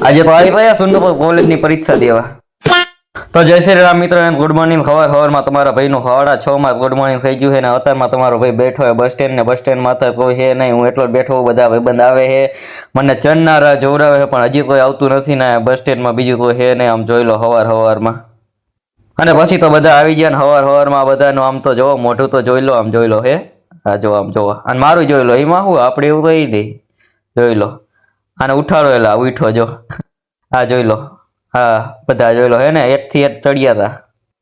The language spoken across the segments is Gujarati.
આજે તો આવી ગયા સુંદરપુર કોલેજની પરીક્ષા દેવા. તો જય શ્રી રામ મિત્રો, ગુડ મોર્નિંગ. સવારમાં તમારા ભાઈનું 6:30 ગુડ મોર્નિંગ થઈ ગયું છે ને અત્યારમાં તમારો ભાઈ બેઠો છે બસ સ્ટેન્ડ ને બસ સ્ટેન્ડમાં તો કોઈ છે નહીં. હું એટલો જ બેઠો હું, બધા ભાઈબંધ આવે છે મને ચણનારા જોવડાવે છે પણ હજી કોઈ આવતું નથી ને બસ સ્ટેન્ડમાં બીજું કોઈ છે નહીં. આમ જોઈ લો સવારમાં અને પછી તો બધા આવી ગયા ને સવારમાં બધાનું આમ તો જોવો મોઢું તો જોઈ લો, આમ જોઈ લો હે. હા જો આમ જોવો અને મારું જોઈ લો, એમાં શું આપણે એવું કઈ નહીં. જોઈ લો આને ઉઠાડો એટલે ઉઠો જો, હા જોઈ લો, હા બધા જોઈ લો હે ને, 1 થી 1 ચડ્યા હતા.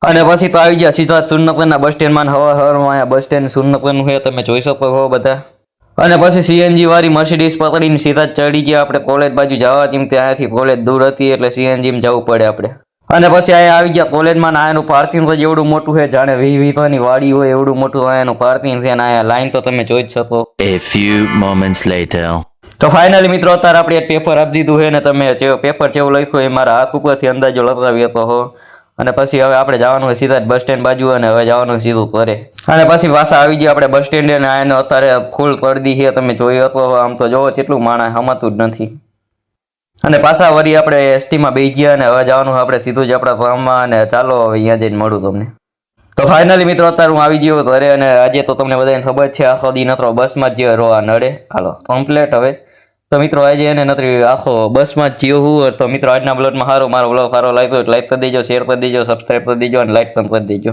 અને પછી તો આવી ગયા સીધા સુરનગરના બસ સ્ટેન્ડમાં. સવારમાં અહીંયા બસ સ્ટેન્ડ સુરનગરનું છે, તમે જોઈ શકો છો બધા. અને પછી સીએનજી વાળી મર્સિડીઝ પકડીને સીધા ચડી ગયા આપણે કોલેજ બાજુ જવા. જેમ કે અહીંયાથી કોલેજ દૂર હતી એટલે સીએનજીમાં જવું પડે આપણે. અને પછી અહીંયા આવી ગયા કોલેજમાં. આનું પાર્કિંગ તો જેવડું મોટું છે જાણે વીસની વાડી હોય એવડું મોટું અહીંયાનું પાર્કિંગ છે. અને અહીંયા લાઈન તો તમે જોઈ જ શકો. A few moments later. તો ફાઇનલી મિત્રો અત્યારે આપણે એક પેપર આપી દીધું છે ને તમે જે પેપર જેવું લખ્યું એ મારા હાથ ઉપરથી અંદાજો લગાવી હતો હો. અને પછી હવે આપણે જવાનું હોય સીધા બસ સ્ટેન્ડ બાજુ અને હવે જવાનું હોય સીધું ઘરે. અને પછી પાછા આવી ગયા આપણે બસ સ્ટેન્ડ અને આને અત્યારે ફૂલ પડદી છે તમે જોઈ હતો. આમ તો જોવો કેટલું માણસ હમાતું જ નથી. અને પાછા વળી આપણે એસટીમાં બેસી ગયા અને હવે જવાનું આપણે સીધું જ આપણા ગામમાં. અને ચાલો હવે અહીંયા જઈને મળું તમને. તો ફાઇનલી મિત્રો અત્યારે હું આવી ગયો ઘરે અને આજે તો તમને બધાને ખબર છે આખો દી નતો બસમાં જ રોવા નડે. હાલો કમ્પ્લેટ હવે તો મિત્રો આજે એને નથી આખો બસમાં જ જીવું. તો મિત્રો આજના બ્લોગમાં મારો બ્લોગ સારો લાગ્યો એટલે લાઈક કરી દેજો, શેર કરી દેજો, સબસ્ક્રાઈબ કરી દેજો અને લાઈક પણ કરી દેજો.